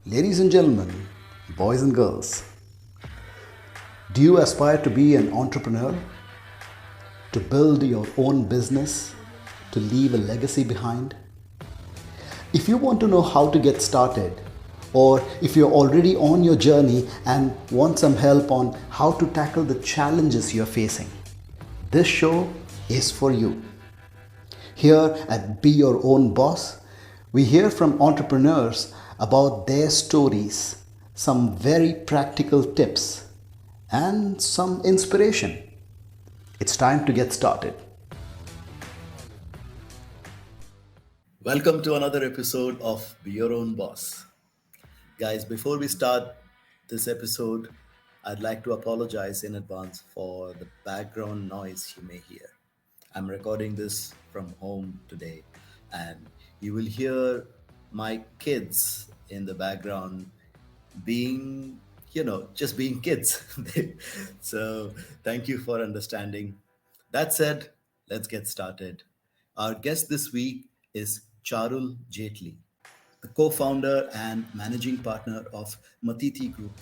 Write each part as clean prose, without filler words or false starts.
Ladies and gentlemen, boys and girls, do you aspire to be an entrepreneur, to build your own business, to leave a legacy behind? If you want to know how to get started, or if you're already on your journey and want some help on how to tackle the challenges you're facing, this show is for you. Here at Be Your Own Boss, we hear from entrepreneurs about their stories, some very practical tips, and some inspiration. It's time to get started. Welcome to another episode of Be Your Own Boss. Guys, before we start this episode, I'd like to apologize in advance for the background noise you may hear. I'm recording this from home today, and you will hear my kids in the background being, just being kids. So, thank you for understanding. That said, let's get started. Our guest this week is Charul Jaitly, the co founder and managing partner of Matiti Group.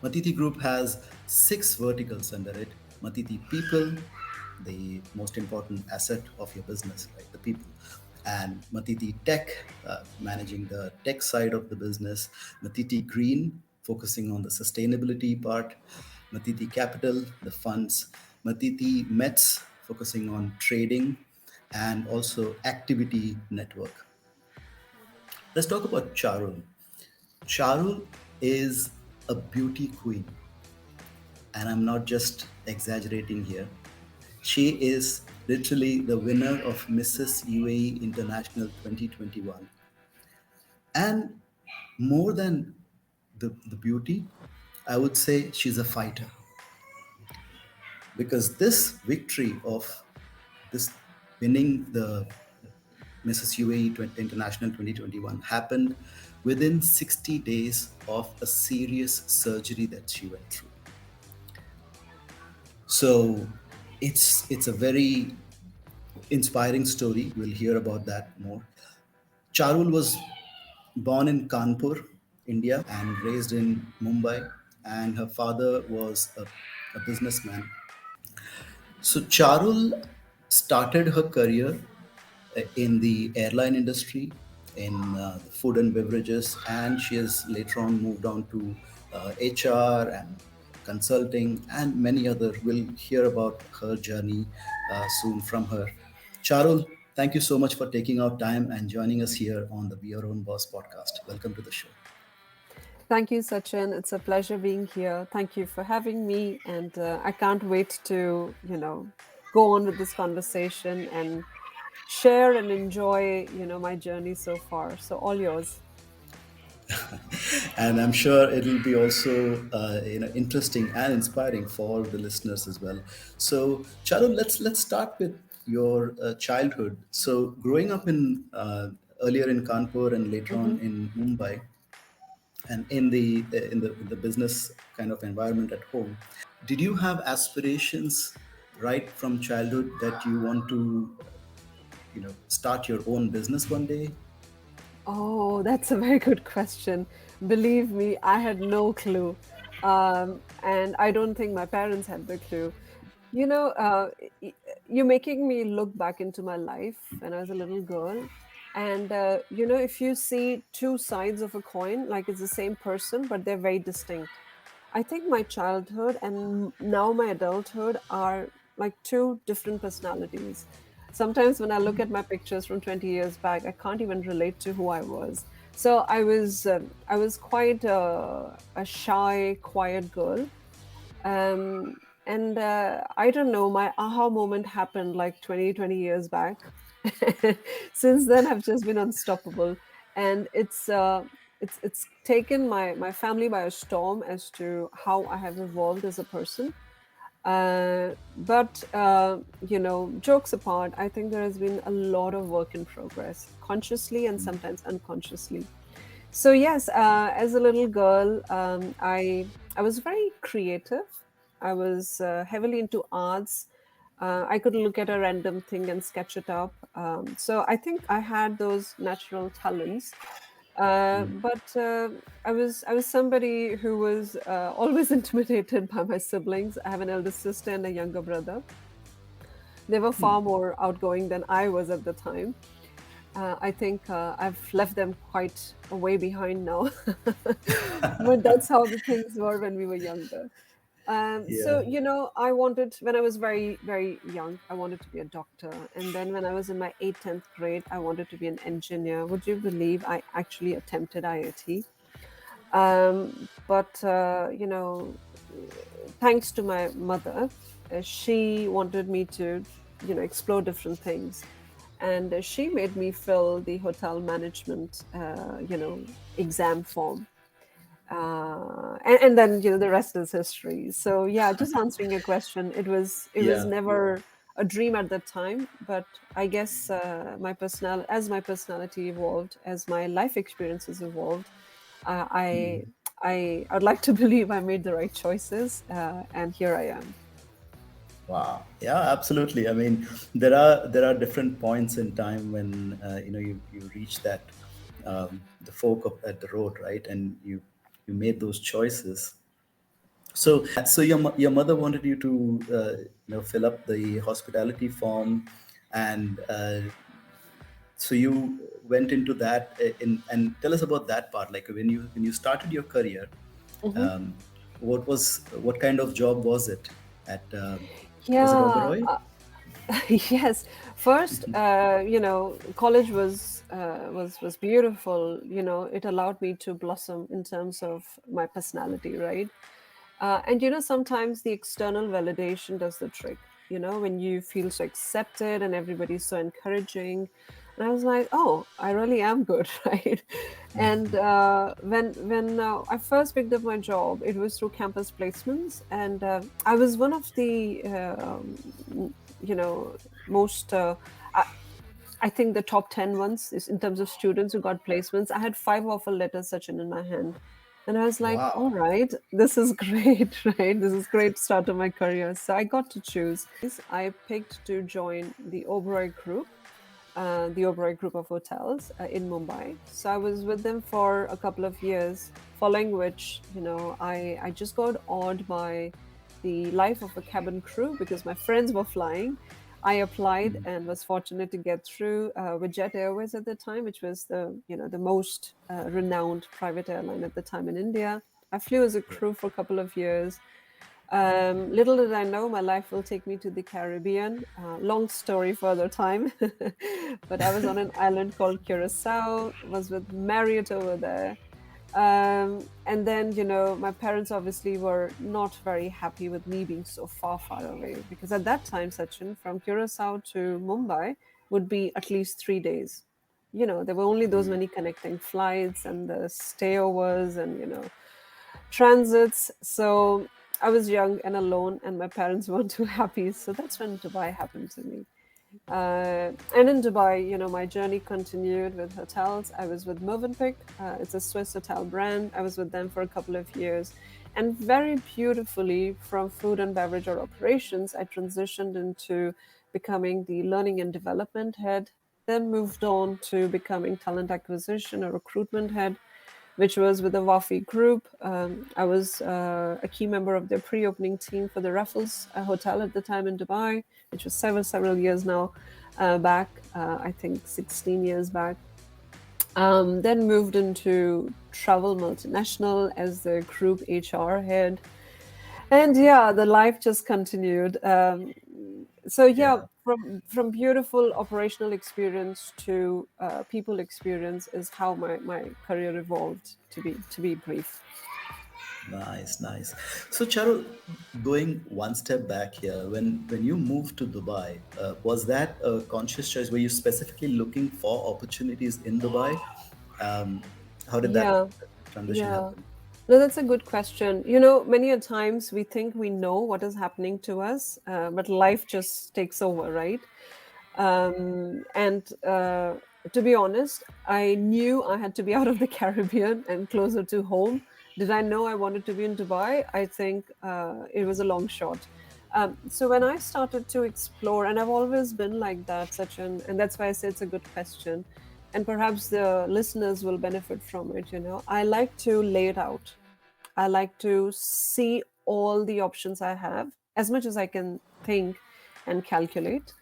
Matiti Group has six verticals under it. Matiti People, the most important asset of your business, right? The people. And Matiti Tech, managing the tech side of the business. Matiti Green, focusing on the sustainability part. Matiti Capital, the funds. Matiti Mets, focusing on trading. And also Activity Network. Let's talk about Charul. Charul is a beauty queen, and I'm not just exaggerating here. She is literally the winner of Mrs UAE International 2021. And more than the beauty, I would say she's a fighter because this victory of this winning the Mrs UAE International 2021 happened within 60 days of a serious surgery that she went through. So it's a very inspiring story. We'll hear about that more. Charul was born in Kanpur, India, and raised in Mumbai, and her father was a businessman. So Charul started her career in the airline industry, in the food and beverages, and she has later on moved on to HR and consulting and many other. We'll hear about her journey soon from her. Charul, thank you so much for taking out time and joining us here on the Be Your Own Boss podcast. Welcome to the show. Thank you, Sachin. It's a pleasure being here. Thank you for having me. And I can't wait to, go on with this conversation and share and enjoy, my journey so far. So all yours. And I'm sure it'll be also interesting and inspiring for the listeners as well. So, Charul, let's start with your childhood. So, growing up in earlier in Kanpur and later on hmm in Mumbai, and in the business kind of environment at home, did you have aspirations right from childhood that you want to start your own business one day? Oh, that's a very good question. Believe me, I had no clue. And I don't think my parents had the clue. You know, y- you're making me look back into my life when I was a little girl. And, if you see two sides of a coin, like it's the same person, but they're very distinct. I think my childhood and now my adulthood are like two different personalities. Sometimes when I look at my pictures from 20 years back, I can't even relate to who I was. So I was quite a shy, quiet girl, and I don't know, my aha moment happened like 20 years back. Since then, I've just been unstoppable. And it's taken my family by a storm as to how I have evolved as a person. But jokes apart, I think there has been a lot of work in progress, consciously and sometimes unconsciously. So yes, as a little girl, I was very creative. I was heavily into arts. I could look at a random thing and sketch it up. So I think I had those natural talents. But I was somebody who was always intimidated by my siblings. I have an elder sister and a younger brother. They were far more outgoing than I was at the time. I think I've left them quite a way behind now. But that's how the things were when we were younger. So, Yeah. I wanted, when I was very, very young, I wanted to be a doctor. And then when I was in my 8th, 10th grade, I wanted to be an engineer. Would you believe I actually attempted IIT? But thanks to my mother, she wanted me to, explore different things. And she made me fill the hotel management, exam form. And then the rest is history. So yeah, just answering your question, it was Yeah. never a dream at that time, but I guess my personality evolved, as my life experiences evolved, uh, i I'd like to believe I made the right choices, and here I am. Wow. Yeah, absolutely. I mean, there are different points in time when you reach that the fork at the road, right? And you made those choices. So your mother wanted you to fill up the hospitality form, and so you went into that and tell us about that part. Like when you started your career, Mhm. um, what kind of job was it at? Was it Yeah. Oberoi? Yes. First, college was beautiful. It allowed me to blossom in terms of my personality, right? And sometimes the external validation does the trick. When you feel so accepted and everybody's so encouraging, and I was like, oh, I really am good, right? And when I first picked up my job, it was through campus placements, and I was one of the you know most I, I think the top 10 ones is in terms of students who got placements. I had 5 offer letters, such in my hand. And I was like, all Wow. right, this is great, right? This is great start of my career. So I got to choose. I picked to join the Oberoi Group of hotels in Mumbai. So I was with them for a couple of years, following which, I just got awed by the life of a cabin crew because my friends were flying. I applied and was fortunate to get through with Jet Airways at the time, which was the most renowned private airline at the time in India. I flew as a crew for a couple of years. Little did I know my life will take me to the Caribbean. Long story for other time. But I was on an island called Curacao, was with Marriott over there. And then, my parents obviously were not very happy with me being so far, far away, because at that time, Sachin, from Curacao to Mumbai would be at least 3 days. There were only those many connecting flights and the stayovers and, transits. So I was young and alone, and my parents weren't too happy. So that's when Dubai happened to me. And in Dubai, my journey continued with hotels. I was with Movenpick. It's a Swiss hotel brand. I was with them for a couple of years. And very beautifully, from food and beverage or operations, I transitioned into becoming the learning and development head, then moved on to becoming talent acquisition or recruitment head, which was with the Wafi Group. I was a key member of their pre-opening team for the Raffles Hotel at the time in Dubai, which was several years now back. I think 16 years back. Then moved into Travel Multinational as the group HR head, and yeah, the life just continued. So yeah, Yeah. from beautiful operational experience to people experience is how my career evolved, to be brief. Nice, nice. So, Charul, going one step back here, when you moved to Dubai, was that a conscious choice? Were you specifically looking for opportunities in Dubai? Um, how did that Yeah, transition yeah. happen? No, that's a good question. Many a times we think we know what is happening to us, but life just takes over, right? And to be honest, I knew I had to be out of the Caribbean and closer to home. Did I know I wanted to be in Dubai? I think it was a long shot. So when I started to explore, and I've always been like that, such an, and that's why I say it's a good question. and perhaps the listeners will benefit from it, I like to lay it out. I like to see all the options I have as much as I can think and calculate.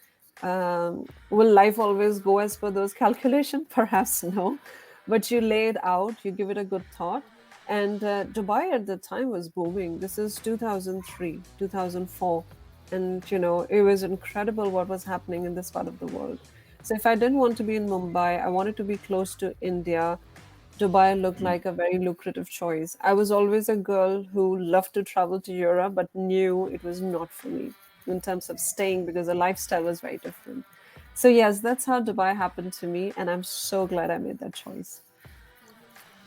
Will life always go as per those calculations? Perhaps no, but you lay it out, you give it a good thought. And Dubai at the time was booming. This is 2003, 2004. And, it was incredible what was happening in this part of the world. So if I didn't want to be in Mumbai, I wanted to be close to India. Dubai looked like a very lucrative choice. I was always a girl who loved to travel to Europe, but knew it was not for me in terms of staying because the lifestyle was very different. So, yes, that's how Dubai happened to me. And I'm so glad I made that choice.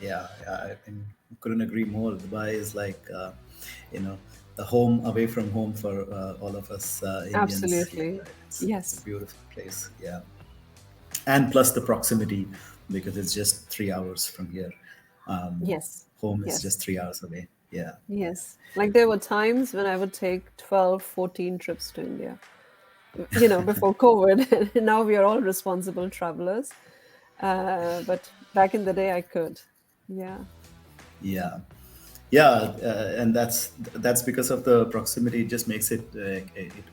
Yeah, I couldn't agree more. Dubai is like, you know, the home away from home for all of us Indians here, Absolutely. right? It's a Yes. beautiful place. Yeah, and plus the proximity because it's just 3 hours from here. Yes. Home is Yes. just 3 hours away. Yeah, Yes. Like there were times when I would take 12, 14 trips to India, before COVID. Now we are all responsible travelers. But back in the day, I could. Yeah. yeah, yeah, and that's because of the proximity. It just makes it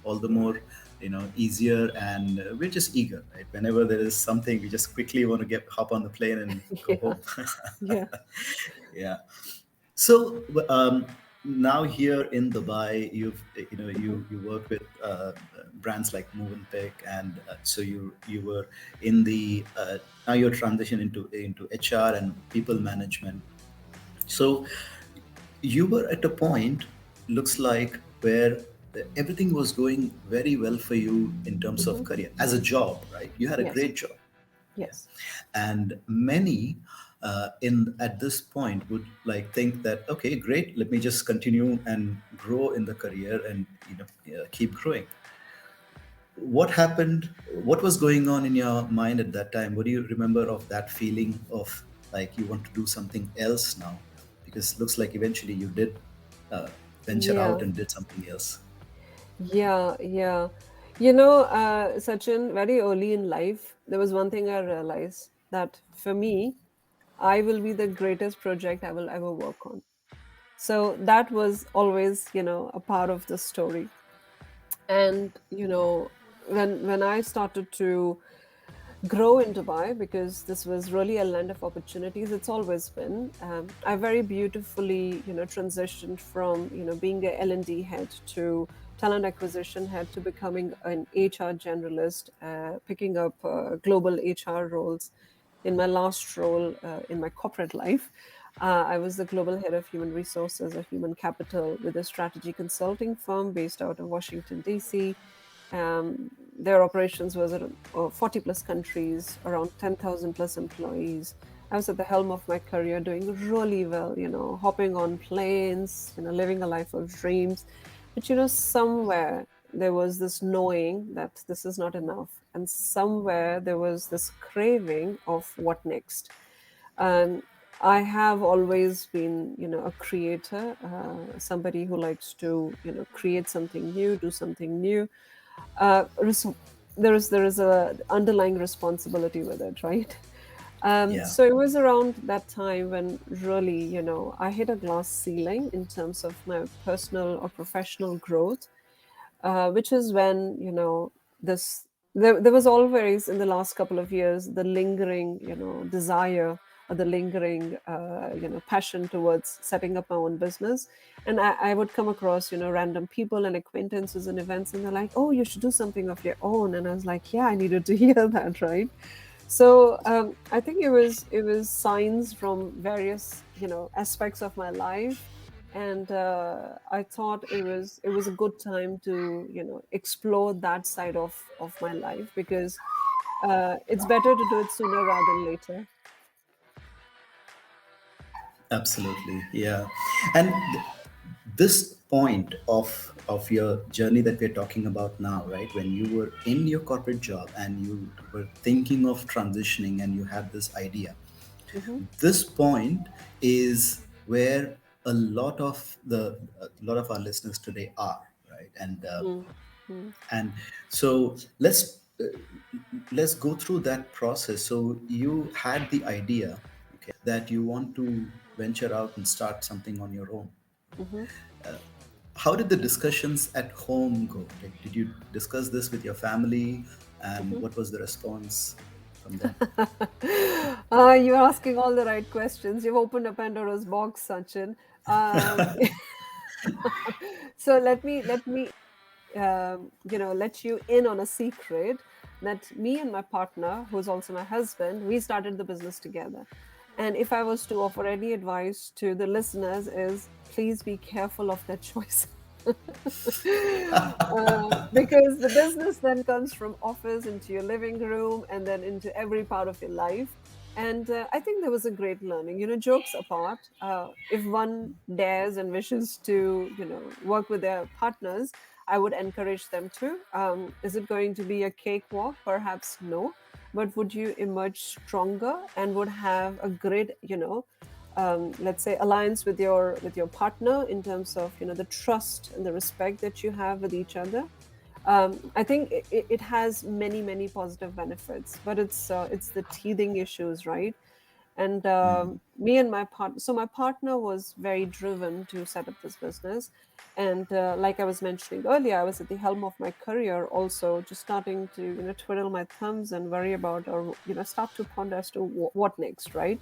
all the more easier, and we're just eager, right? Whenever there is something, we just quickly want to get hop on the plane and go Yeah. home. Yeah. Yeah. So now here in Dubai, Mhm. you work with brands like Move and Pick, and so you were in the now you're transitioning into HR and people management. So you were at a point, looks like, where everything was going very well for you in terms of Mhm. career as a job, right? You had a Yes. great job, yeah. Yes. And many in at this point would like think that, okay, great, let me just continue and grow in the career and keep growing. What happened? What was going on in your mind at that time? What do you remember of that feeling of like you want to do something else now? Because looks like eventually you did uh, venture out Yeah. and did something else. Yeah. Yeah. Sachin, very early in life, there was one thing I realized that for me, I will be the greatest project I will ever work on. So that was always, a part of the story. And, when I started to grow in Dubai, because this was really a land of opportunities. It's always been. I very beautifully, transitioned from, being a L&D head to talent acquisition head to becoming an HR generalist, picking up global HR roles. In my last role in my corporate life, I was the global head of human resources or human capital with a strategy consulting firm based out of Washington, D.C. Their operations was at 40 plus countries, around 10,000 plus employees. I was at the helm of my career doing really well, hopping on planes, living a life of dreams. But, somewhere there was this knowing that this is not enough. And somewhere there was this craving of what next. Um, I have always been, a creator, somebody who likes to, create something new, do something new. uh, res- there is a underlying responsibility with it, right? Yeah. So it was around that time when really, I hit a glass ceiling in terms of my personal or professional growth, which is when this there was always in the last couple of years the lingering desire or the lingering passion towards setting up my own business. And I would come across random people and acquaintances and events, and they're like, oh, you should do something of your own. And I was like, yeah, I needed to hear that, right? So I think it was signs from various aspects of my life, and I thought it was a good time to explore that side of my life, because it's better to do it sooner rather than later. Absolutely, yeah. And this point of your journey that we're talking about now, right? When you were in your corporate job and you were thinking of transitioning and you had this idea, Hmm. this point is where a lot of our listeners today are, right? And Mm-hmm. and so let's let's go through that process. So you had the idea, okay, that you want to venture out and start something on your own. Mhm. How did the discussions at home go? Like, did you discuss this with your family, and Mhm. what was the response from them? You're asking all the right questions. You've opened a Pandora's box, Sachin. Um, so let you in on a secret that me and my partner, who's also my husband, we started the business together. And if I was to offer any advice to the listeners, is please be careful of that choice. Because the business then comes from office into your living room and then into every part of your life. And I think there was a great learning. Jokes apart, if one dares and wishes to, work with their partners, I would encourage them to. Is it going to be a cakewalk? Perhaps no. But would you emerge stronger and would have a great, let's say, alliance with your partner in terms of the trust and the respect that you have with each other? I think it has many positive benefits, but it's the teething issues, right? And me and my partner, so my partner was very driven to set up this business. And like I was mentioning earlier, I was at the helm of my career, also just starting to twiddle my thumbs and worry about, or start to ponder as to what next, right?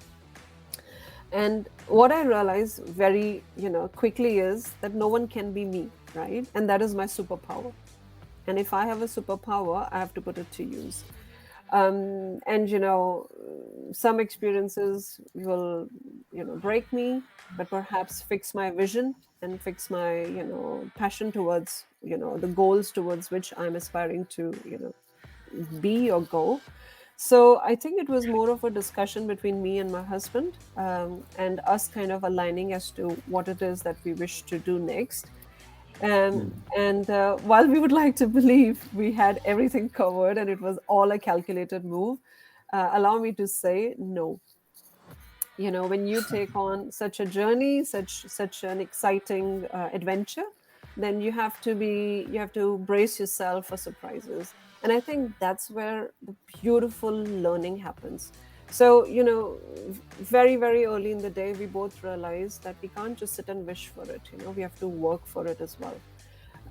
And what I realized very quickly is that no one can be me, right? And that is my superpower. And if I have a superpower, I have to put it to use. And some experiences will break me, but perhaps fix my vision and fix my passion towards the goals towards which I'm aspiring to be or go. So I think it was more of a discussion between me and my husband, and us kind of aligning as to what it is that we wish to do next. And while we would like to believe we had everything covered and it was all a calculated move, allow me to say no. When you take on such a journey, such an exciting adventure, then you have to brace yourself for surprises. And I think that's where the beautiful learning happens. So very early in the day, we both realized that we can't just sit and wish for it. We have to work for it as well.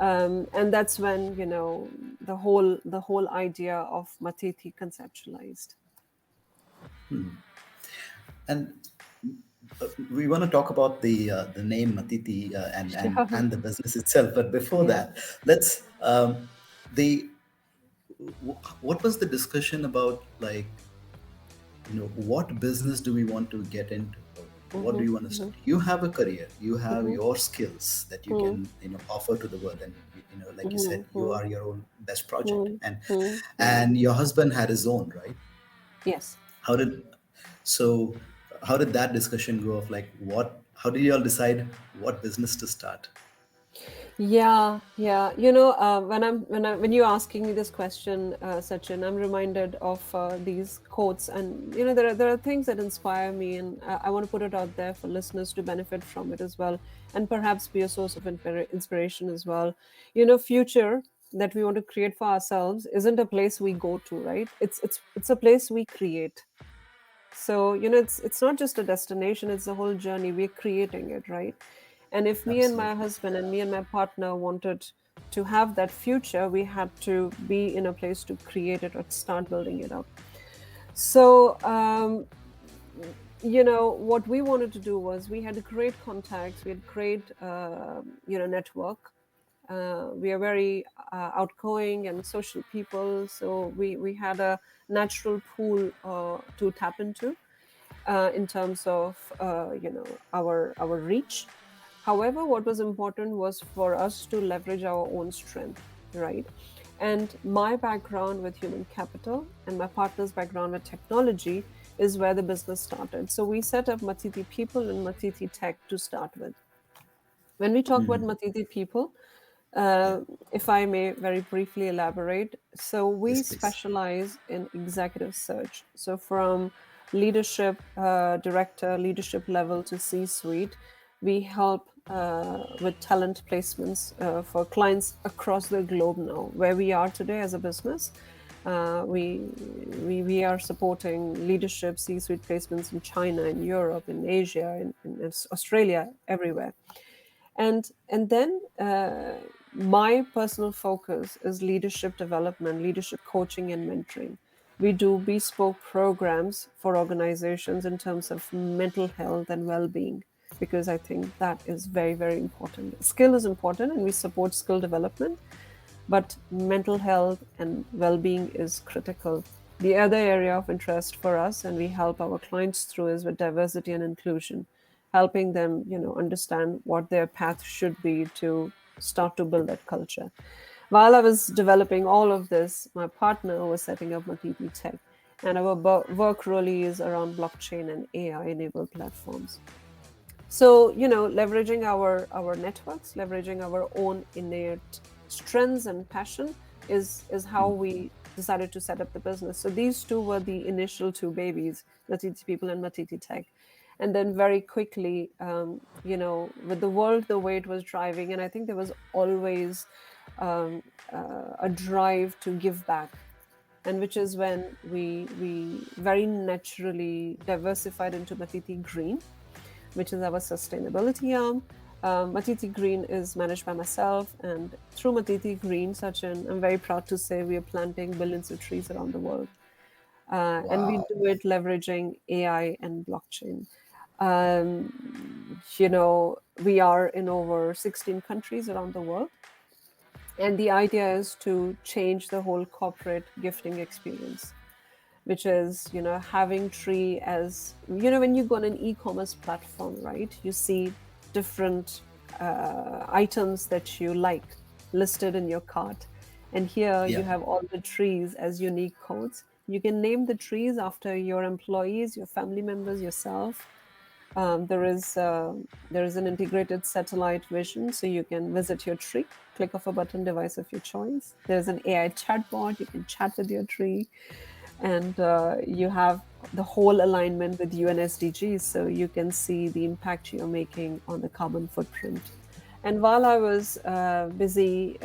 And that's when the whole idea of Matiti conceptualized. And we want to talk about the name Matiti, Sure. and the business itself. But before Yeah. that, let's the what was the discussion about, like, what business do we want to get into, or what do Mm-hmm, you want to mm-hmm, start? You have a career, you have mm-hmm, your skills that you can offer to the world, and like you said, you mm-hmm, are your own best project, mm-hmm, and mm-hmm. your husband had his own, right? Yes. How did so how did that discussion go, of like, what how did you all decide what business to start? Yeah, yeah. When you're asking me this question, Sachin, I'm reminded of these quotes, and there are things that inspire me, and I want to put it out there for listeners to benefit from it as well, and perhaps be a source of inspiration as well. Future that we want to create for ourselves isn't a place we go to, right? It's a place we create. So it's not just a destination; it's a whole journey. We're creating it, right? And if me and my Absolutely. husband and me and my partner wanted to have that future, we had to be in a place to create it or start building it up. So, what we wanted to do was we had great contacts, we had great, network. We are very outgoing and social people, so we had a natural pool to tap into in terms of our reach. However, what was important was for us to leverage our own strength, right? And my background with human capital and my partner's background with technology is where the business started. So we set up Matiti People and Matiti Tech to start with. When we talk about Matiti People, Yeah. if I may very briefly elaborate, so we Yes, please. specialize in executive search. So from leadership, director, leadership level to C suite, we help with talent placements for clients across the globe now. Where we are today as a business, We are supporting leadership, C-suite placements in China, in Europe, in Asia, in Australia, everywhere. And then my personal focus is leadership development, leadership coaching, and mentoring. We do bespoke programs for organizations in terms of mental health and well-being, because I think that is very, very important. Skill is important, and we support skill development, but mental health and well-being is critical. The other area of interest for us, and we help our clients through, is with diversity and inclusion, helping them, understand what their path should be to start to build that culture. While I was developing all of this, my partner was setting up Matiti Tech, and our work really is around blockchain and AI enabled platforms. So, leveraging our networks, leveraging our own innate strengths and passion is how we decided to set up the business. So these two were the initial two babies, Matiti People and Matiti Tech. And then very quickly, with the world the way it was driving, and I think there was always um, a drive to give back, and which is when we very naturally diversified into Matiti Green, which is our sustainability arm. Matiti Green is managed by myself, and through Matiti Green, I'm very proud to say we are planting billions of trees around the world. And we Wow. do it leveraging AI and blockchain. We are in over 16 countries around the world. And the idea is to change the whole corporate gifting experience, which is having tree as when you go on an e-commerce platform, right? You see different items that you like listed in your cart, and here you Yeah. have all the trees as unique codes. You can name the trees after your employees, your family members, yourself. There is an integrated satellite vision, so you can visit your tree, click of a button, device of your choice. There's an AI chatbot, you can chat with your tree, and you have the whole alignment with UN SDGs, so you can see the impact you're making on the carbon footprint. And while I was busy,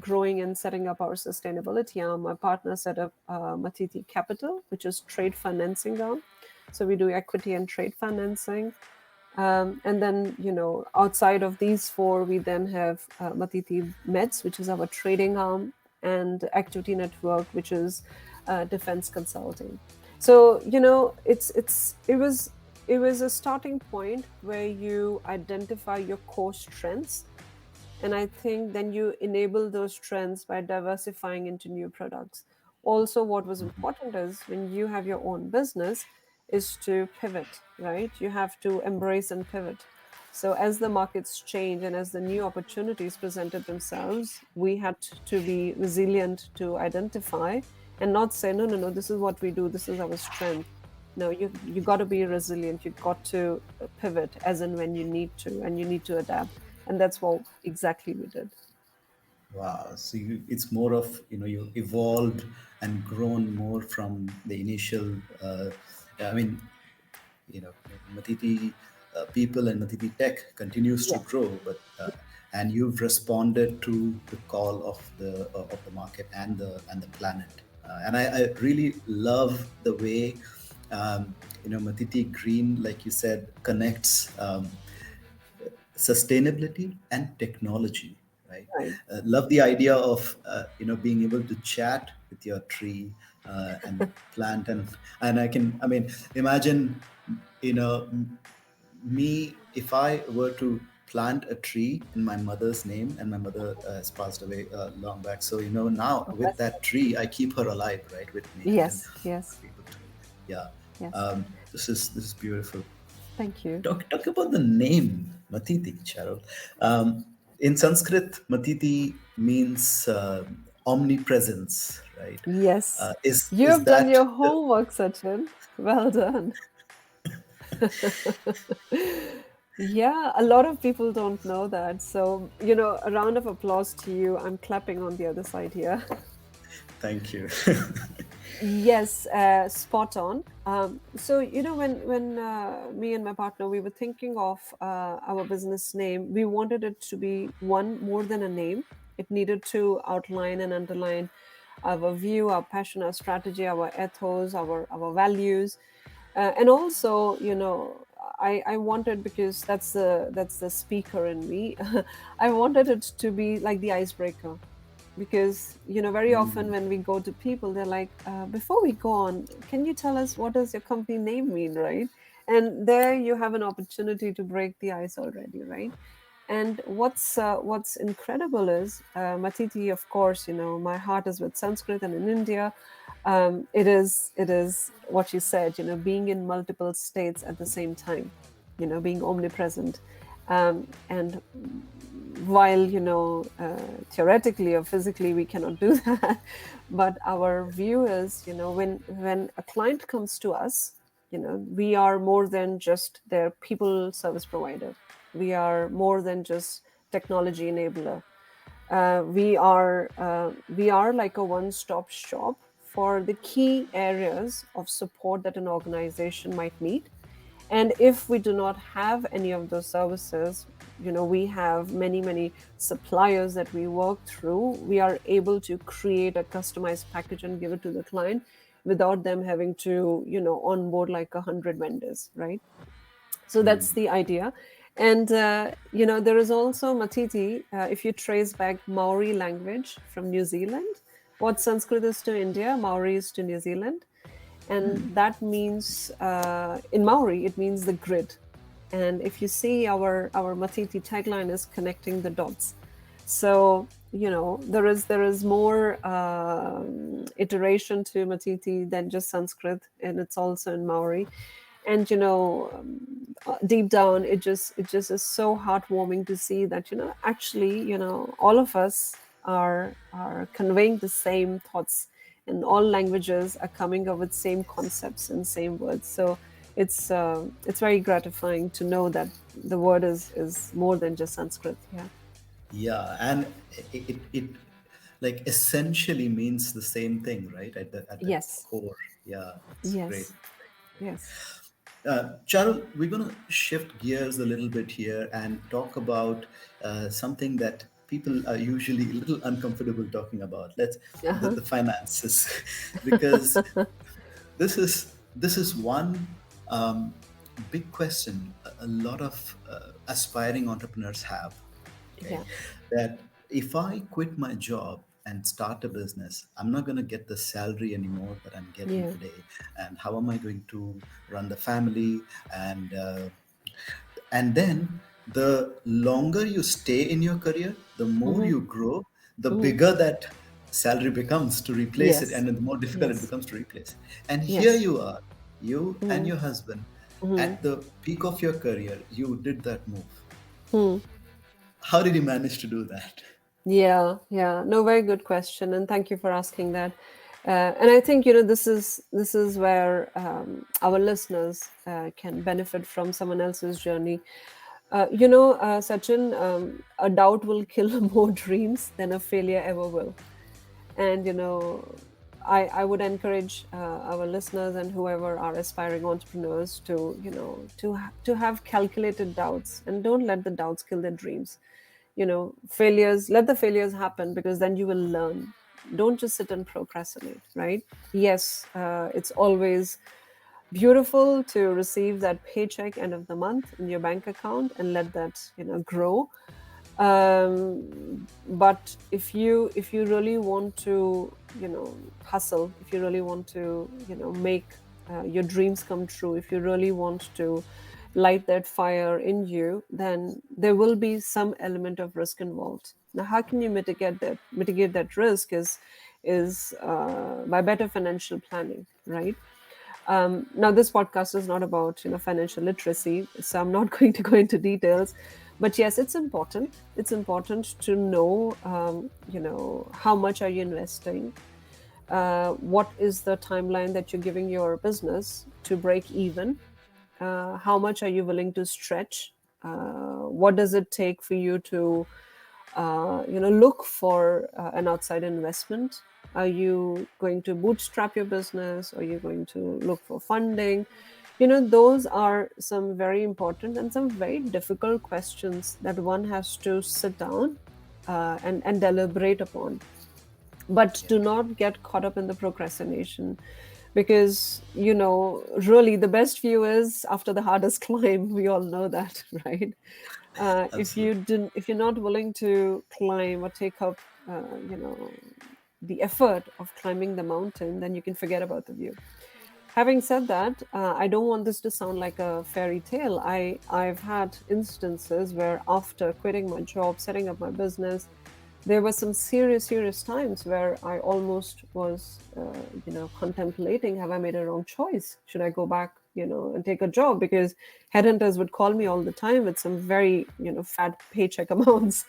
growing and setting up our sustainability arm, my partner set up Matiti Capital, which is trade financing arm. So we do equity and trade financing. And then, outside of these four, we then have Matiti Meds, which is our trading arm, and Activity Network, which is defense consulting. So, it was a starting point where you identify your core strengths, and I think then you enable those trends by diversifying into new products. Also, what was important is when you have your own business, is to pivot, right? You have to embrace and pivot. So as the markets change and as the new opportunities presented themselves, we had to be resilient to identify and not say, no, no, no, this is what we do, this is our strength. No, you got to be resilient. You got to pivot as and when you need to, and you need to adapt, and that's what exactly we did. Wow. So it's more of, you evolved and grown more from the initial, I mean, Matiti people and Matiti tech continues to Yeah, grow, but and you've responded to the call of the market and the planet. And I really love the way Matiti Green, like you said, connects sustainability and technology, right? right. Love the idea of being able to chat with your tree and plant, and I mean, imagine, me, if I were to plant a tree in my mother's name, and my mother has passed away long back, so now Oh, with that's that tree I keep her alive, right, with me, and then yes, yes, I'm able to, yeah. yes. This is beautiful. Thank you. Talk about the name Matiti, Charul. In Sanskrit, Matiti means omnipresence, right? Yes, Is you've done that your homework, Sachin. Well done. Yeah, a lot of people don't know that. So, a round of applause to you. I'm clapping on the other side here. thank you. Yes, spot on. So when me and my partner we were thinking of our business name, we wanted it to be one more than a name. It needed to outline and underline. our view, our passion, our strategy, our ethos, our values, and also, I wanted, because that's the speaker in me. I wanted it to be like the icebreaker, because very often when we go to people, they're like, before we go on, can you tell us what does your company name mean, right? And there you have an opportunity to break the ice already, right? And what's incredible is, Matiti, of course, my heart is with Sanskrit, and in India, it is what you said, being in multiple states at the same time, being omnipresent, and while theoretically or physically we cannot do that, but our view is, when a client comes to us, we are more than just their people service provider. We are more than just technology enabler. We are like a one-stop shop for the key areas of support that an organization might need. And if we do not have any of those services, we have many suppliers that we work through. We are able to create a customized package and give it to the client without them having to onboard like 100 vendors, right? So that's the idea. And there is also Matiti. If you trace back Maori language from New Zealand, what Sanskrit is to India, Maori is to New Zealand, and that means, in Maori, it means the grid. And if you see, our Matiti tagline is connecting the dots. So there is more iteration to Matiti than just Sanskrit, and it's also in Maori. And deep down, it just is so heartwarming to see that, actually, all of us are conveying the same thoughts, and all languages are coming up with same concepts and same words. So it's very gratifying to know that the word is more than just Sanskrit. Yeah. Yeah, and it like essentially means the same thing, right? At the Yes. core. Yeah, it's great. Yes. Yes. Charul, we're going to shift gears a little bit here and talk about something that people are usually a little uncomfortable talking about. Uh-huh. The finances, because this is one big question a lot of aspiring entrepreneurs have. Okay, Yeah. that if I quit my job and start a business, I'm not going to get the salary anymore that I'm getting Yeah. today, and how am I going to run the family? And then the longer you stay in your career, the more Mm-hmm. you grow, the Mm-hmm. bigger that salary becomes to replace it, Yes. and the more difficult it Yes. becomes to replace. And here Yes. you are, you and Mm-hmm. your husband, Mm-hmm. at the peak of your career, you did that move. Hmm. How did you manage to do that? Yeah, yeah. No, very good question, and thank you for asking that. And I think this is where our listeners can benefit from someone else's journey. Sachin, a doubt will kill more dreams than a failure ever will. And I would encourage our listeners and whoever are aspiring entrepreneurs to to have calculated doubts, and don't let the doubts kill their dreams. Failures, let the failures happen, because then you will learn. Don't just sit and procrastinate, right? Yes, it's always beautiful to receive that paycheck end of the month in your bank account and let that grow. But if you really want to hustle, if you really want to make your dreams come true, if you really want to light that fire in you, then there will be some element of risk involved. Now, how can you mitigate that risk is by better financial planning, right? Now, this podcast is not about financial literacy, so I'm not going to go into details. But yes, it's important. It's important to know, how much are you investing? What is the timeline that you're giving your business to break even? How much are you willing to stretch? What does it take for you to look for an outside investment? Are you going to bootstrap your business? Are you going to look for funding? Those are some very important and some very difficult questions that one has to sit down and deliberate upon. But Yeah, do not get caught up in the procrastination, because really the best view is after the hardest climb. We all know that, right? absolutely. If you're not willing to climb or take up the effort of climbing the mountain, then you can forget about the view. Having said that, I don't want this to sound like a fairy tale. I've had instances where after quitting my job, setting up my business, there were some serious times where I almost was, contemplating, have I made a wrong choice? Should I go back, and take a job? Because headhunters would call me all the time with some very, fat paycheck amounts.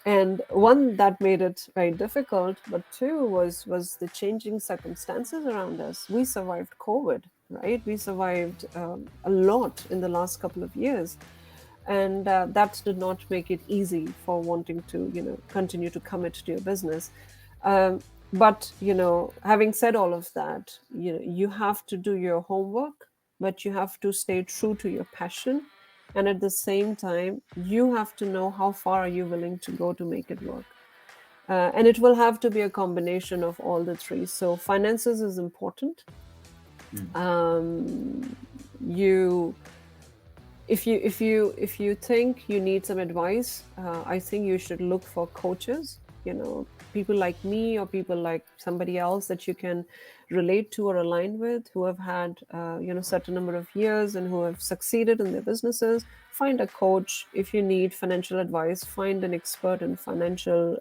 And one, that made it very difficult, but two was the changing circumstances around us. We survived COVID, right? We survived a lot in the last couple of years, and that did not make it easy for wanting to continue to commit to your business. But having said all of that, you have to do your homework, but you have to stay true to your passion, and at the same time you have to know how far are you willing to go to make it work. And it will have to be a combination of all the three. So finances is important. Mm. You if you think you need some advice, I think you should look for coaches, people like me or people like somebody else that you can relate to or align with, who have had certain number of years and who have succeeded in their businesses. Find a coach. If you need financial advice, find an expert in financial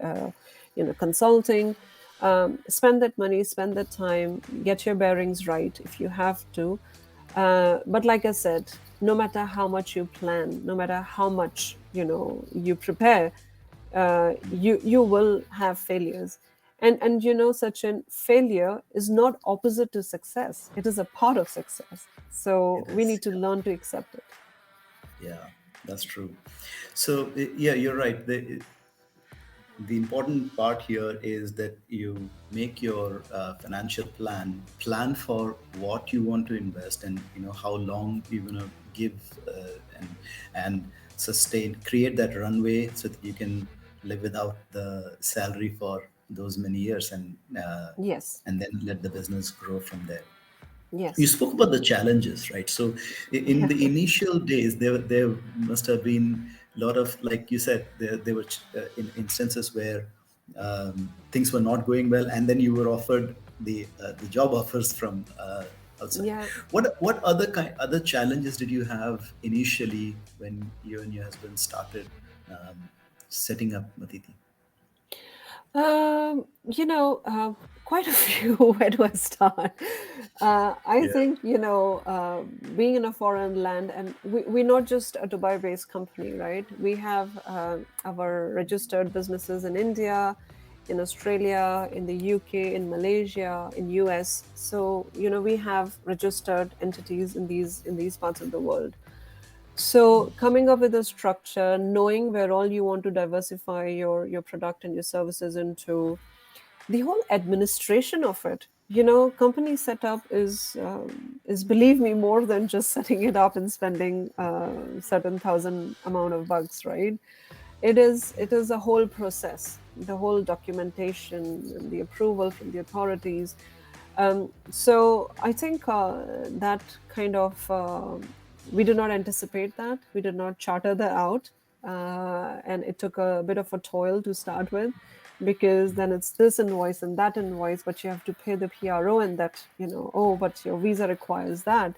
consulting. Spend that money, spend that time, get your bearings right if you have to. But like I said, no matter how much you plan, no matter how much you prepare, you will have failures. And such an failure is not opposite to success. It is a part of success. So It we is. need to learn to accept it. Yeah, that's true. So yeah, you're right. The important part here is that you make your financial plan for what you want to invest, and how long you're going to give, and sustain, create that runway so that you can live without the salary for those many years, Yes. and then let the business grow from there. You Yes. spoke about the challenges, right? So in Yeah. the initial days, there must have been a lot of, like you said, there were in instances where things were not going well, and then you were offered the job offers from outside. Yeah. What other challenges did you have initially when you and your husband started setting up Matiti? Quite a few. Where do I start? I Yeah. think, being in a foreign land, and we're not just a Dubai based company, right? We have our registered businesses in India, in Australia, in the UK, in Malaysia, in US. So, we have registered entities in these parts of the world. So coming up with a structure, knowing where all you want to diversify your product and your services into, the whole administration of it. Company setup is, believe me, more than just setting it up and spending certain thousand amount of bucks, right? It is a whole process, the whole documentation and the approval from the authorities. So I think that kind of we did not anticipate that. We did not charter that out, and it took a bit of a toil to start with, because then it's this invoice and that invoice, but you have to pay the PRO, and that oh, but your visa requires that.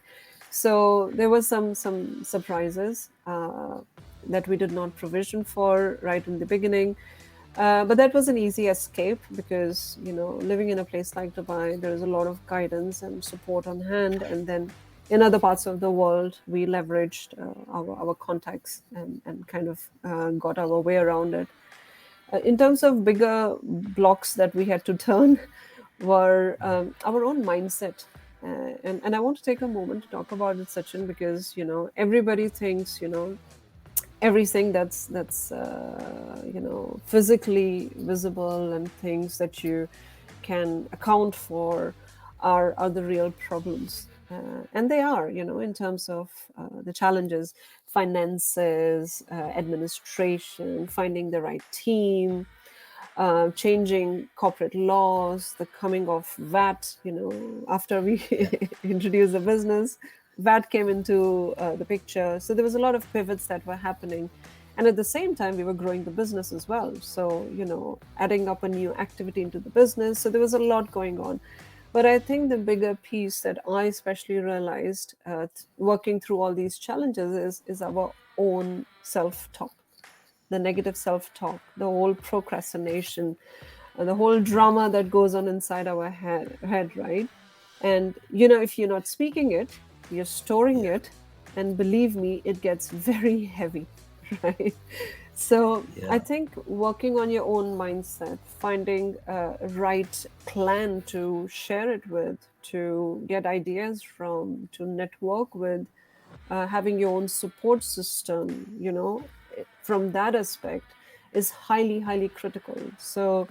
So there was some surprises that we did not provision for right in the beginning. But that was an easy escape, because living in a place like Dubai, there is a lot of guidance and support on hand. And then in other parts of the world, we leveraged our contacts, and kind of got our way around it. In terms of bigger blocks that we had to turn, were our own mindset. And I want to take a moment to talk about it, Sachin, because everybody thinks everything that's physically visible, and things that you can account for are the real problems. And they are, in terms of the challenges: finances, administration, finding the right team, changing corporate laws, the coming of VAT. After we Yeah. introduced the business, VAT came into the picture. So there was a lot of pivots that were happening. And at the same time, we were growing the business as well. So, adding up a new activity into the business. So there was a lot going on. But I think the bigger piece that I especially realized working through all these challenges is our own self talk, the negative self talk, the whole procrastination, the whole drama that goes on inside our head, right? And if you're not speaking it, you're storing Yeah. it, and believe me, it gets very heavy, right? So I Yeah. think working on your own mindset, finding a right clan to share it with, to get ideas from, to network with, having your own support system, from that aspect is highly, highly critical. So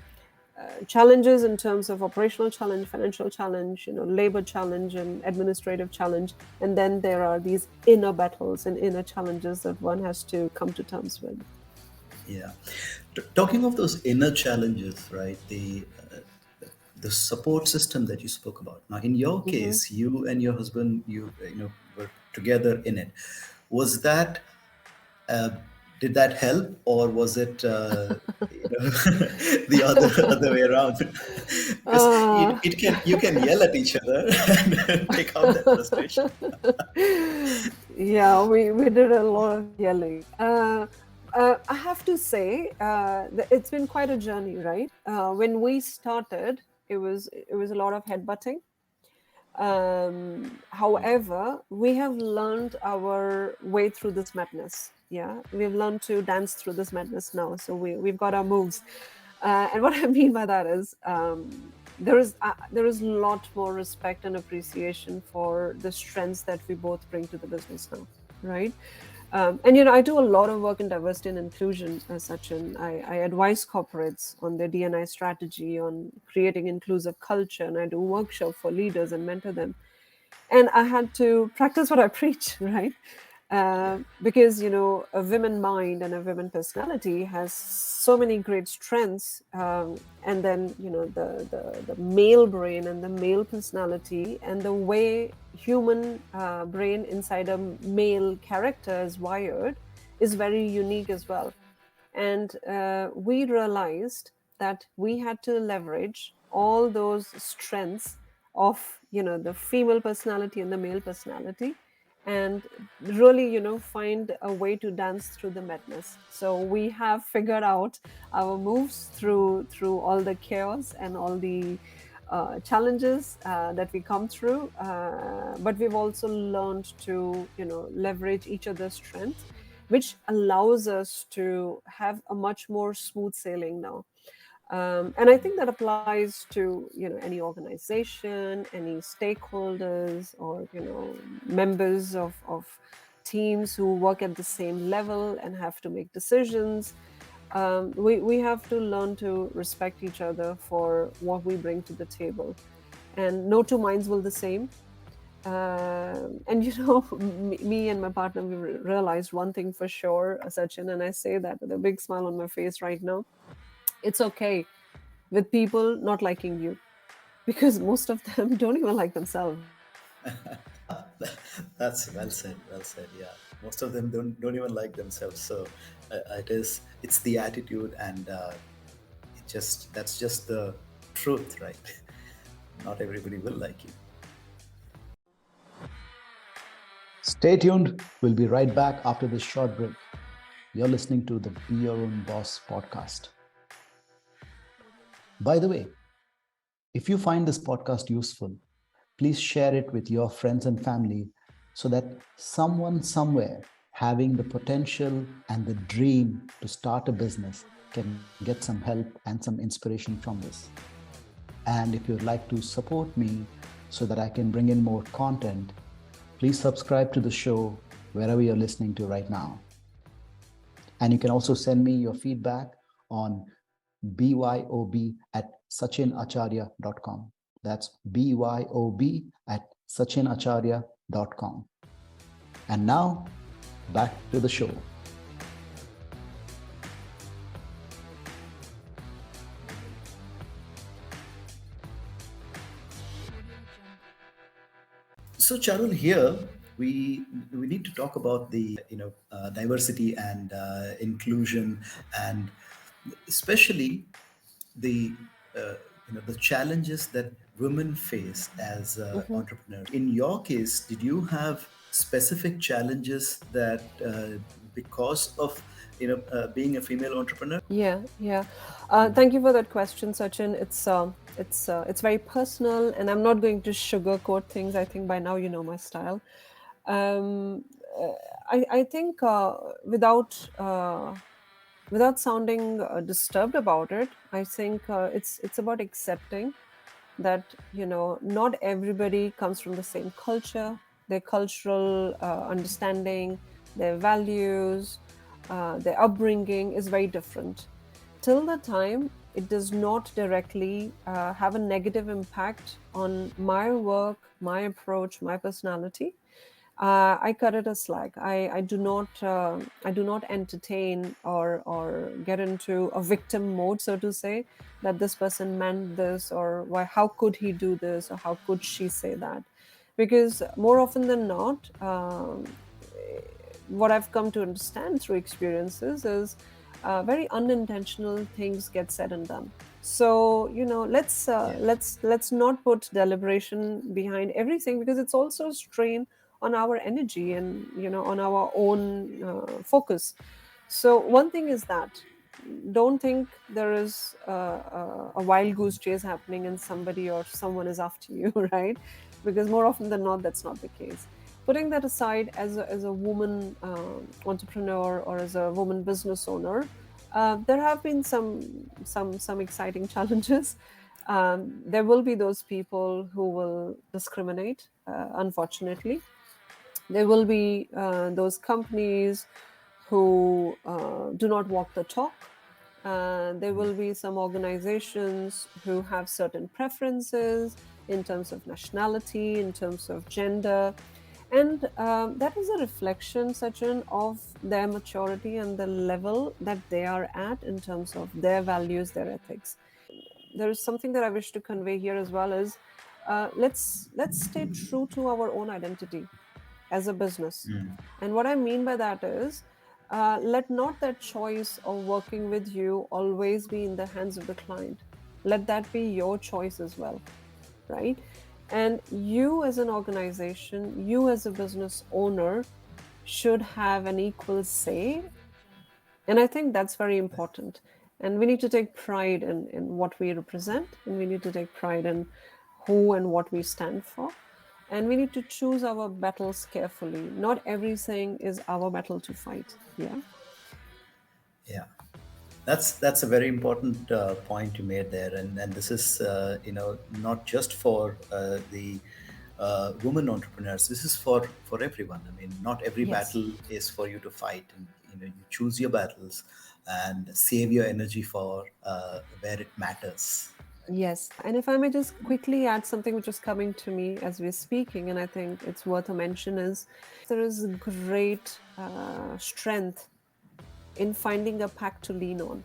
challenges in terms of operational challenge, financial challenge, labor challenge, and administrative challenge. And then there are these inner battles and inner challenges that one has to come to terms with. Yeah. Talking of those inner challenges, right? The support system that you spoke about. Now, in your Hmm. case, you and your husband, were together in it. Was that uh, did that help, or was it the other way around? Because Uh, it can you can yell at each other and take out that frustration. yeah, we did a lot of yelling. I have to say, that it's been quite a journey, right? When we started, it was a lot of headbutting. However, we have learned our way through this madness. Yeah, we've learned to dance through this madness now. So we've got our moves. And what I mean by that is, there is a lot more respect and appreciation for the strengths that we both bring to the business now, right? And I do a lot of work in diversity and inclusion as such, and I advise corporates on their D&I strategy, on creating inclusive culture, and I do workshop for leaders and mentor them. And I had to practice what I preach, right? Yeah. Because a women mind and a women personality has so many great strengths, and then the male brain and the male personality and the way human brain inside a male character is wired is very unique as well. And we realized that we had to leverage all those strengths of the female personality and the male personality, and really find a way to dance through the madness. So we have figured out our moves through all the chaos and all the challenges that we come through, but we've also learned to leverage each other's strength, which allows us to have a much more smooth sailing now. And I think that applies to any organization, any stakeholders, or members of teams who work at the same level and have to make decisions. We have to learn to respect each other for what we bring to the table, and no two minds will the same. And me and my partner, we realized one thing for sure, Sachin, and I say that with a big smile on my face right now. It's okay with people not liking you, because most of them don't even like themselves. That's well said. Well said. Yeah, most of them don't even like themselves. So it's the attitude, and that's just the truth, right? Not everybody will like you. Stay tuned. We'll be right back after this short break. You're listening to the Be Your Own Boss podcast. By the way, if you find this podcast useful, please share it with your friends and family so that someone somewhere having the potential and the dream to start a business can get some help and some inspiration from this. And if you'd like to support me so that I can bring in more content, please subscribe to the show wherever you're listening to right now. And you can also send me your feedback on byob@sachinacharya.com. That's byob@sachinacharya.com. And now, back to the show. So, Charul, here we need to talk about the diversity and inclusion, and especially the the challenges that women face as Mhm. entrepreneurs. In your case, did you have specific challenges that because of being a female entrepreneur? Yeah, yeah. Thank you for that question, Sachin. It's very personal, and I'm not going to sugarcoat things. I think by now you know my style. Um, uh, I think without sounding disturbed about it, I think it's about accepting that not everybody comes from the same culture, their cultural understanding, their values, their upbringing is very different. Till the time it does not directly have a negative impact on my work, my approach, my personality, I cut it a slack. I do not entertain or get into a victim mode, so to say, that this person meant this, or why, how could he do this, or how could she say that? Because more often than not, what I've come to understand through experiences is very unintentional things get said and done. So Yeah. let's not put deliberation behind everything, because it's also a strain on our energy and on our own focus. So one thing is that don't think there is a wild goose chase happening and somebody or someone is after you, right? Because more often than not, that's not the case. Putting that aside, as a woman entrepreneur or as a woman business owner, there have been some exciting challenges. There will be those people who will discriminate, unfortunately. There will be those companies who do not walk the talk. There will be some organizations who have certain preferences in terms of nationality, in terms of gender. And that is a reflection, Sachin, of their maturity and the level that they are at in terms of their values, their ethics. There is something that I wish to convey here as well is let's stay true to our own identity as a business. And what I mean by that is, let not that choice of working with you always be in the hands of the client. Let that be your choice as well, right? And you, as an organization, you, as a business owner, should have an equal say. And I think that's very important. And we need to take pride in what we represent, and we need to take pride in who and what we stand for. And we need to choose our battles carefully. Not everything is our battle to fight. Yeah. Yeah. That's a very important point you made there, and this is not just for the women entrepreneurs. This is for everyone. I mean, not every Yes. battle is for you to fight, and you choose your battles and save your energy for where it matters. Yes. And if I may just quickly add something which is coming to me as we're speaking, and I think it's worth a mention, is there is great strength in finding a pack to lean on,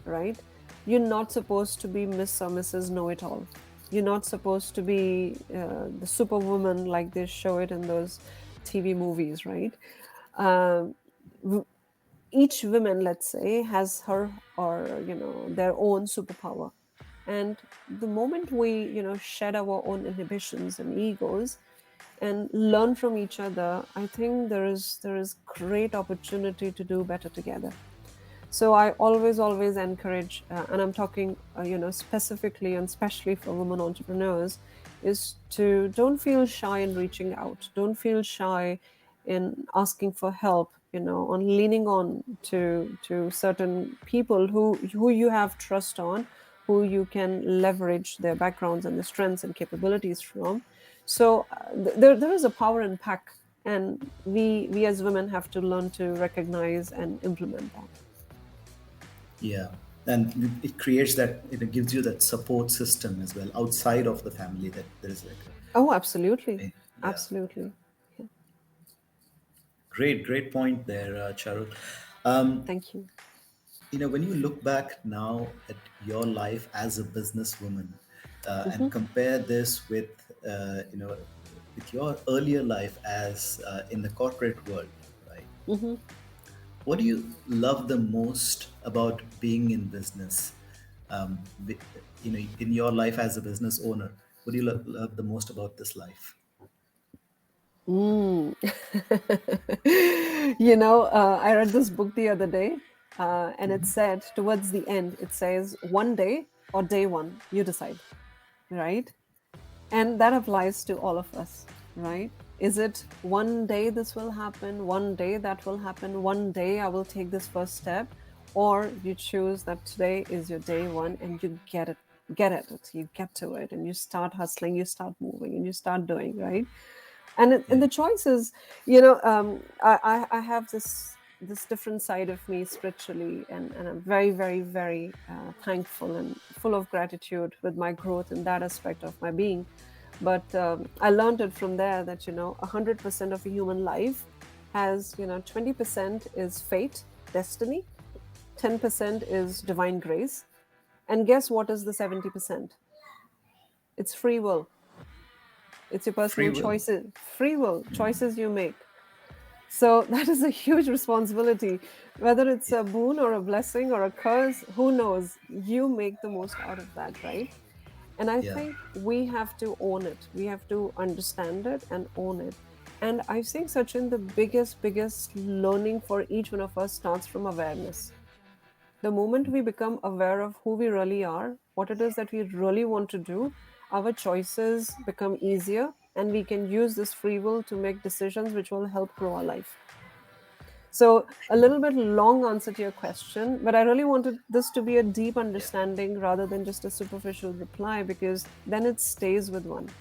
right? You're not supposed to be Miss or Mrs. Know It All. You're not supposed to be the superwoman like they show it in those TV movies, right? Um, w- each woman, let's say, has her or their own superpower. And the moment we shed our own inhibitions and egos and learn from each other, I think there is great opportunity to do better together. So I always encourage, and I'm talking, specifically and especially for women entrepreneurs, is to don't feel shy in reaching out. Don't feel shy in asking for help. On leaning on to certain people who you have trust on, who you can leverage their backgrounds and their strengths and capabilities from. So there is a power in pack, and we as women have to learn to recognize and implement that. Yeah, and it creates that, it gives you that support system as well outside of the family, that there is like Oh, absolutely. yeah. Absolutely. Yeah. Great point there, Charul. Um, Thank you. when you look back now at your life as a businesswoman, and Hmm. compare this with, with your earlier life as in the corporate world, right? Hmm. What do you love the most about being in business? Be- in your life as a business owner, what do you love the most about this life? Mm. I read this book the other day, and it said towards the end, it says, one day or day one, you decide, right? And that applies to all of us, right? Is it one day this will happen, one day that will happen, one day I will take this first step, or you choose that today is your day one and you get at it, you get to it, and you start hustling, you start moving, and you start doing, right? And Yeah, the choices, I have this different side of me spiritually, and I'm very, very, very thankful and full of gratitude with my growth in that aspect of my being. But I learned it from there that 100% of a human life has 20% is fate, destiny, 10% is divine grace, and guess what is the 70%? It's free will. It's your free personal will. choices, free will choices you make. So that is a huge responsibility. Whether it's Yeah, a boon or a blessing or a curse, who knows? You make the most out of that, right? And I yeah, think we have to own it. We have to understand it and own it. And I think, Sachin, the biggest learning for each one of us starts from awareness. The moment we become aware of who we really are, what it is that we really want to do, our choices become easier, and we can use this free will to make decisions which will help grow our life. So, a true. little bit long answer to your question, but I really wanted this to be a deep Yeah. understanding rather than just a superficial reply, because then it stays with one.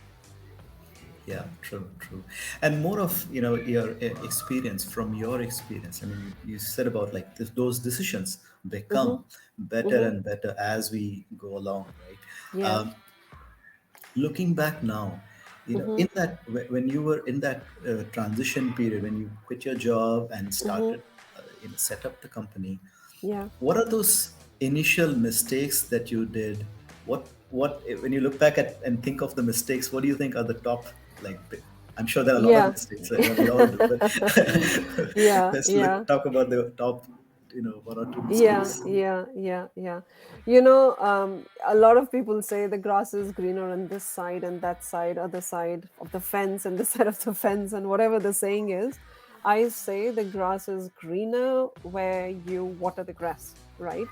Yeah, true, true. And more of, your experience, from your experience. I mean, you said about like those decisions Mm-hmm. become better Mm-hmm. and better as we go along, right? Yeah. Um, Looking back now, Mm-hmm. in that when you were in that transition period, when you quit your job and Mm-hmm. started, set up the company, Yeah. what are those initial mistakes that you did? What when you look back at and think of the mistakes, what do you think are the top, like I'm sure there are a lot of Yeah. mistakes, we all do, but Yeah. let's Yeah. talk about the top, one or two Yeah, mistakes. yeah, yeah, yeah. A lot of people say the grass is greener on this side and that side, other side of the fence and this side of the fence, and whatever the saying is. I say the grass is greener where you water the grass, right?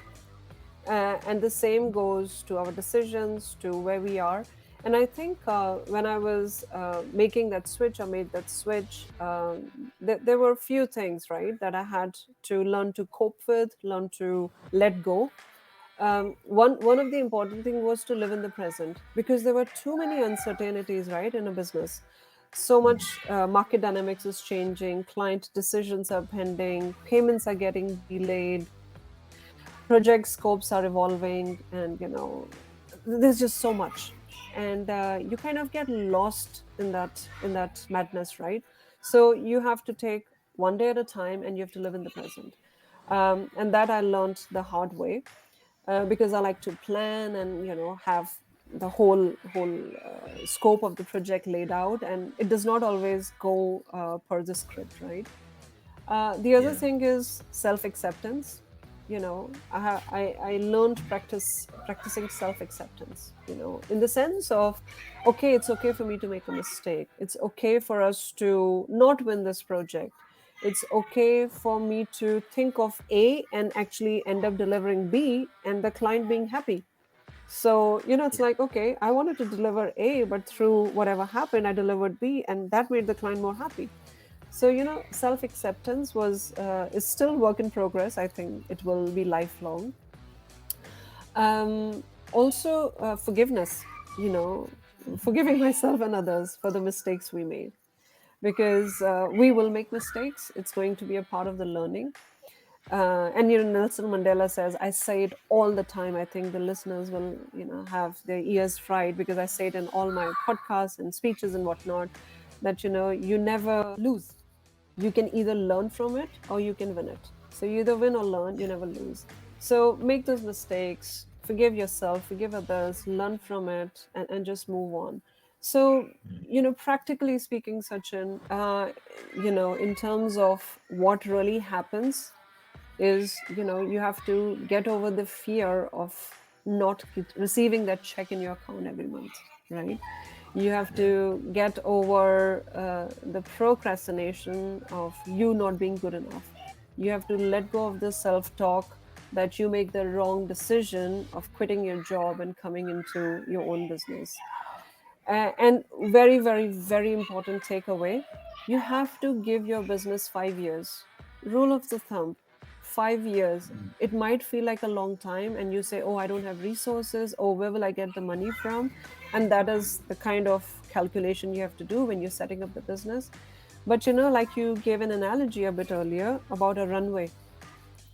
And the same goes to our decisions, to where we are. And I think when I was making that switch, I made that switch. There were a few things, right, that I had to learn to cope with, learn to let go. One of the important thing was to live in the present, because there were too many uncertainties, right, in a business. So much market dynamics is changing, client decisions are pending, payments are getting delayed, project scopes are evolving, and there's just so much. And you kind of get lost in that madness, right? So you have to take one day at a time, and you have to live in the present. And that I learned the hard way, because I like to plan and have the whole scope of the project laid out, and it does not always go per the script, right? The other Yeah, thing is self acceptance. I learned practicing self acceptance. In the sense of, okay, it's okay for me to make a mistake. It's okay for us to not win this project. It's okay for me to think of A and actually end up delivering B, and the client being happy. So, it's yeah, like, okay, I wanted to deliver A, but through whatever happened, I delivered B, and that made the client more happy. So, self acceptance was is still work in progress. I think it will be lifelong. Also, forgiveness. Forgiving myself and others for the mistakes we made, because we will make mistakes. It's going to be a part of the learning. And Nelson Mandela says, I say it all the time. I think the listeners will have their ears fried, because I say it in all my podcasts and speeches and whatnot, that you never lose. You can either learn from it or you can win it. So you either win or learn, you yeah, never lose. So make those mistakes, forgive yourself, forgive others, learn from it, and just move on. So, practically speaking, Sachin, in terms of what really happens is, you have to get over the fear of not receiving that check in your account every month, right? You have Yeah. to get over the procrastination of you not being good enough. You have to let go of the self talk that you make the wrong decision of quitting your job and coming into your own business. And very, very, very important takeaway, you have to give your business 5 years. Rule of the thumb, 5 years. It might feel like a long time, and you say, oh, I don't have resources, or where will I get the money from? And that is the kind of calculation you have to do when you're setting up the business. But like you gave an analogy a bit earlier about a runway,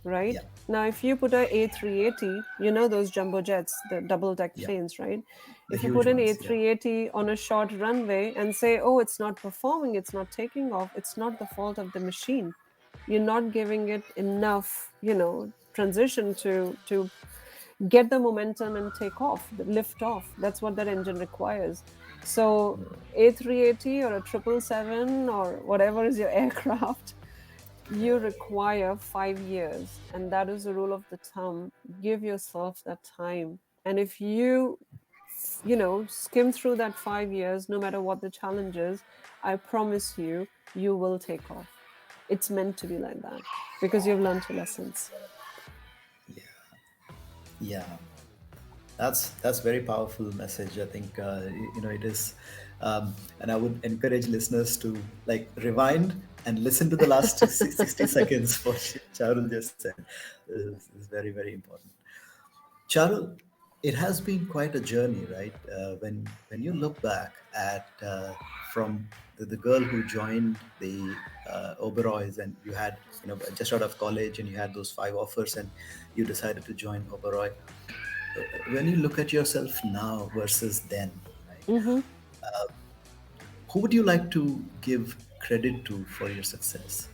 right? Yeah. Now, if you put a A380, those jumbo jets, the double deck Yeah. planes, right? The If you huge put an ones. Yeah. A380 on a short runway and say, oh, it's not performing, it's not taking off, it's not the fault of the machine. You're not giving it enough, transition to get the momentum and take off, the lift off. That's what that engine requires. So A380 or a 777 or whatever is your aircraft, you require 5 years, and that is the rule of the thumb. Give yourself that time, and if you skim through that 5 years, no matter what the challenge is, I promise you, you will take off. It's meant to be like that because you've learned your lessons. Yeah. That's very powerful message. I think it is, and I would encourage listeners to like rewind and listen to the last 60 seconds what Charul just said. Is very very important. Charul, it has been quite a journey, right? When you look back at from the girl who joined the Oberois, and you had just out of college, and you had those five offers, and you decided to join Oberoi. When you look at yourself now versus then, right? Hmm. Who would you like to give credit to for your success?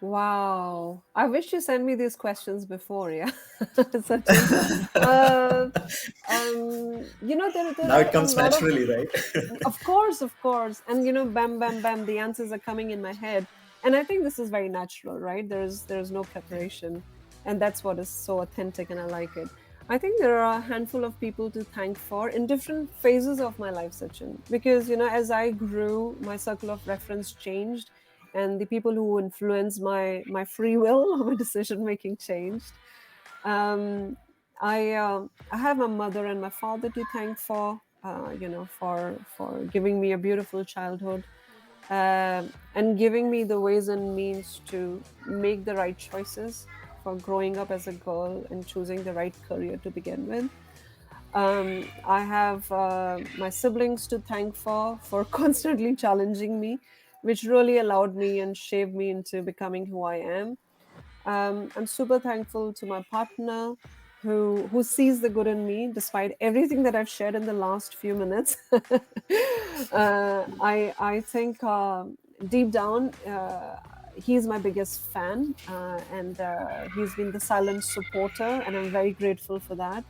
Wow. I wish you sent me these questions before, yeah. Sachin. Uh, there Now are it a comes lot of, naturally, right? of course, of course. And bam, bam, bam, the answers are coming in my head. And I think this is very natural, right? There's no preparation. And that's what is so authentic, and I like it. I think there are a handful of people to thank for in different phases of my life, Sachin. Because, as I grew, my circle of reference changed, and the people who influenced my free will or my decision making changed. um, I have my mother and my father to thank for, for giving me a beautiful childhood, and giving me the ways and means to make the right choices for growing up as a girl and choosing the right career to begin with. I have my siblings to thank for constantly challenging me, which really allowed me and shaped me into becoming who I am. I'm super thankful to my partner who sees the good in me despite everything that I've shared in the last few minutes. I think deep down, he's my biggest fan, and he's been the silent supporter, and I'm very grateful for that.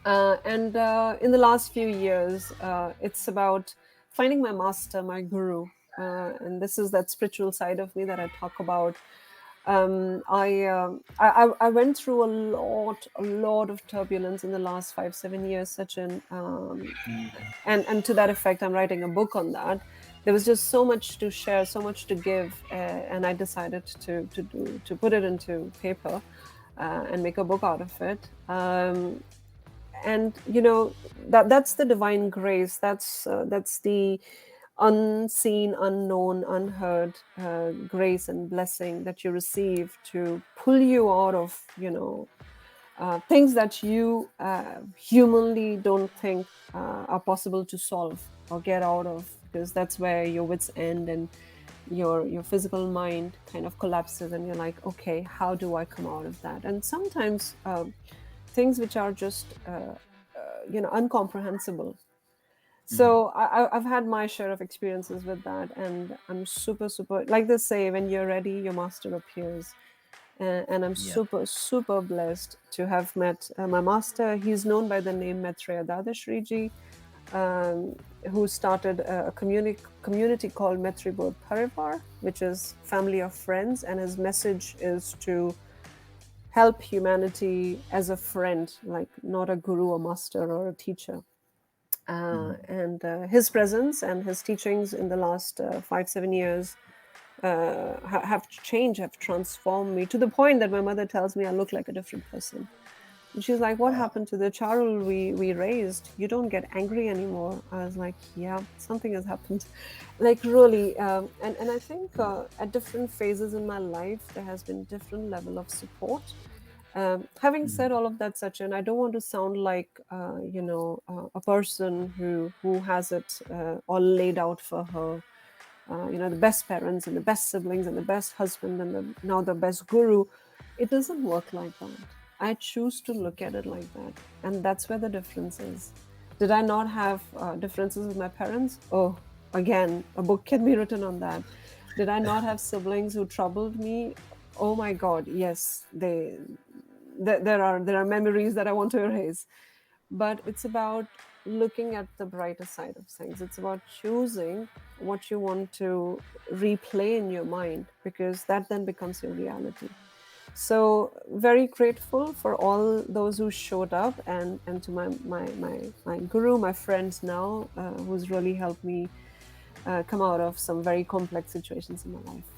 And in the last few years, it's about finding my master, my guru. And this is that spiritual side of me that I talk about. I went through a lot of turbulence in the last 5 7 years, such an and to that effect, I'm writing a book on that. There was just so much to share, so much to give, and I decided to put it into paper, and make a book out of it. And that's the divine grace. That's the unseen, unknown, unheard grace and blessing that you receive to pull you out of things that you humanly don't think are possible to solve or get out of, because that's where your wits end and your physical mind kind of collapses, and you're like, okay, how do I come out of that? And sometimes things which are just uncomprehensible. So I've had my share of experiences with that, and I'm super, super, like they say, when you're ready, your master appears. And I'm Yeah. super, super blessed to have met my master. He's known by the name Maitreya Dadashriji. um, who started a community called Metribur Parivar, which is family of friends, and his message is to help humanity as a friend, like not a guru, a master, or a teacher. And his presence and his teachings in the last 5 7 years have changed, have transformed me to the point that my mother tells me I look like a different person. And she's like, "What Wow. happened to the Charul we raised? You don't get angry anymore." I was like, "Yeah, something has happened." Like really, and I think at different phases in my life there has been different level of support. Having said all of that, Sachin, I don't want to sound like a person who has it all laid out for her. The best parents and the best siblings and the best husband and now the best guru. It doesn't work like that. I choose to look at it like that, and that's where the difference is. Did I not have differences with my parents? Oh, again, a book can be written on that. Did I not have siblings who troubled me? Oh my God, yes, there are memories that I want to erase. But it's about looking at the brighter side of things. It's about choosing what you want to replay in your mind, because that then becomes your reality. So very grateful for all those who showed up, and to my guru, my friends now, who's really helped me come out of some very complex situations in my life.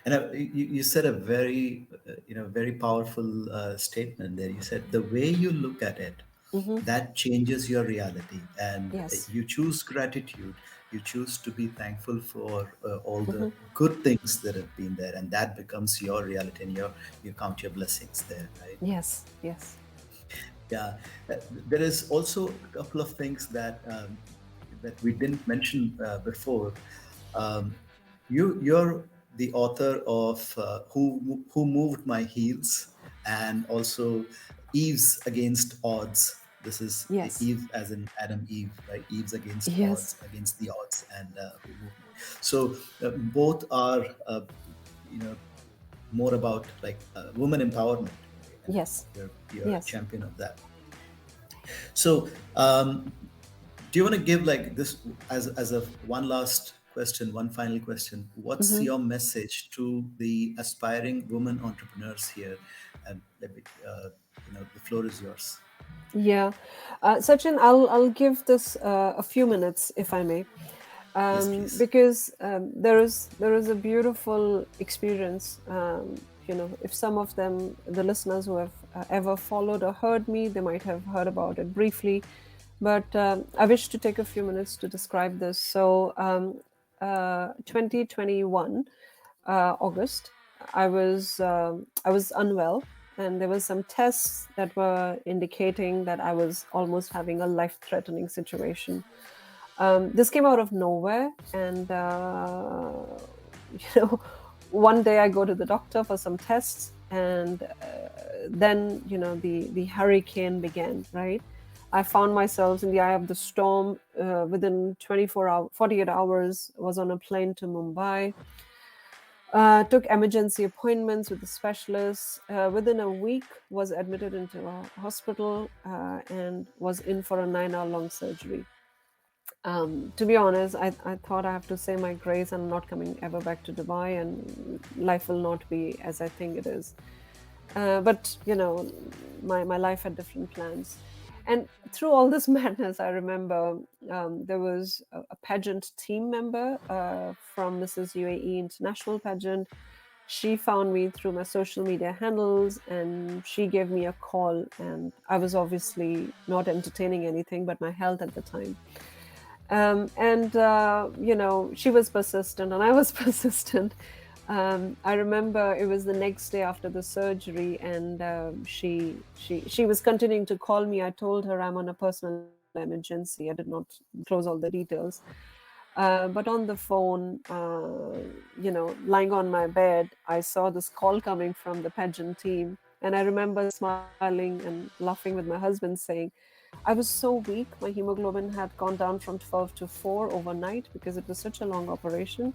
And you said a very, very powerful statement there. You said the way you look at it, Hmm. that changes your reality, and Yes. you choose gratitude. You choose to be thankful for all the Hmm. good things that have been there, and that becomes your reality, and you count your blessings there, right? Yes. Yes. Yeah, there is also a couple of things that we didn't mention before. Um, you're the author of Who Moved My Heels, and also Eve's Against Odds. This is Yes. Eve as in Adam Eve, right? Eve's Against Yes. Odds, against the odds, and Who Moved My. So both are you know more about like woman empowerment, right? And Yes. you're a Yes. champion of that. So, do you want to give like this as a one last question, one final question? What's Hmm. your message to the aspiring women entrepreneurs here? And let me, the floor is yours. Yeah, Sachin, I'll give this a few minutes, if I may, Yes, please. because there is a beautiful experience. If some of them, the listeners who have ever followed or heard me, they might have heard about it briefly, but I wish to take a few minutes to describe this. So, 2021 August, I was unwell, and there were some tests that were indicating that I was almost having a life-threatening situation. This came out of nowhere, and you know, one day I go to the doctor for some tests, and then the hurricane began. Right, I found myself in the eye of the storm. Within 48 hours, was on a plane to Mumbai. Took emergency appointments with the specialists. Within a week, was admitted into a hospital and was in for a 9 hour long surgery. To be honest, I thought I have to say my grace and I'm not coming ever back to Dubai, and life will not be as I think it is. But my life had different plans. And through all this madness, I remember there was a pageant team member from Mrs UAE International pageant. She found me through my social media handles, and she gave me a call. And I was obviously not entertaining anything but my health at the time. And she was persistent and I was persistent. I remember it was the next day after the surgery, and she was continuing to call me. I told her I'm on a personal emergency. I did not disclose all the details. But on the phone, lying on my bed, I saw this call coming from the pageant team. And I remember smiling and laughing with my husband, saying, I was so weak. My hemoglobin had gone down from 12 to 4 overnight because it was such a long operation.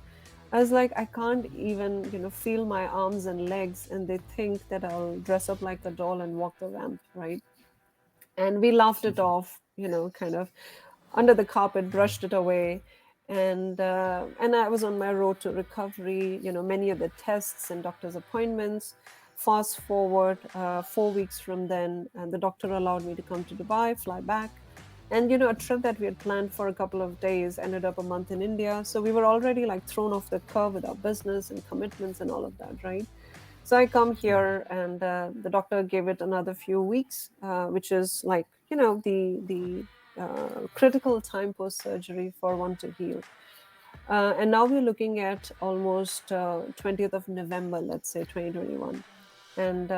I was like, I can't even, feel my arms and legs. And they think that I'll dress up like a doll and walk the ramp, right? And we laughed it off. kind of under the carpet, brushed it away. And I was on my road to recovery. Many of the tests and doctor's appointments. Fast forward 4 weeks from then, and the doctor allowed me to come to Dubai, fly back. And a trip that we had planned for a couple of days ended up a month in India. So we were already like thrown off the curve with our business and commitments and all of that, right? So I come here, and the doctor gave it another few weeks, which is like the critical time post surgery for one to heal. And now we're looking at almost 20th of November, let's say 2021. And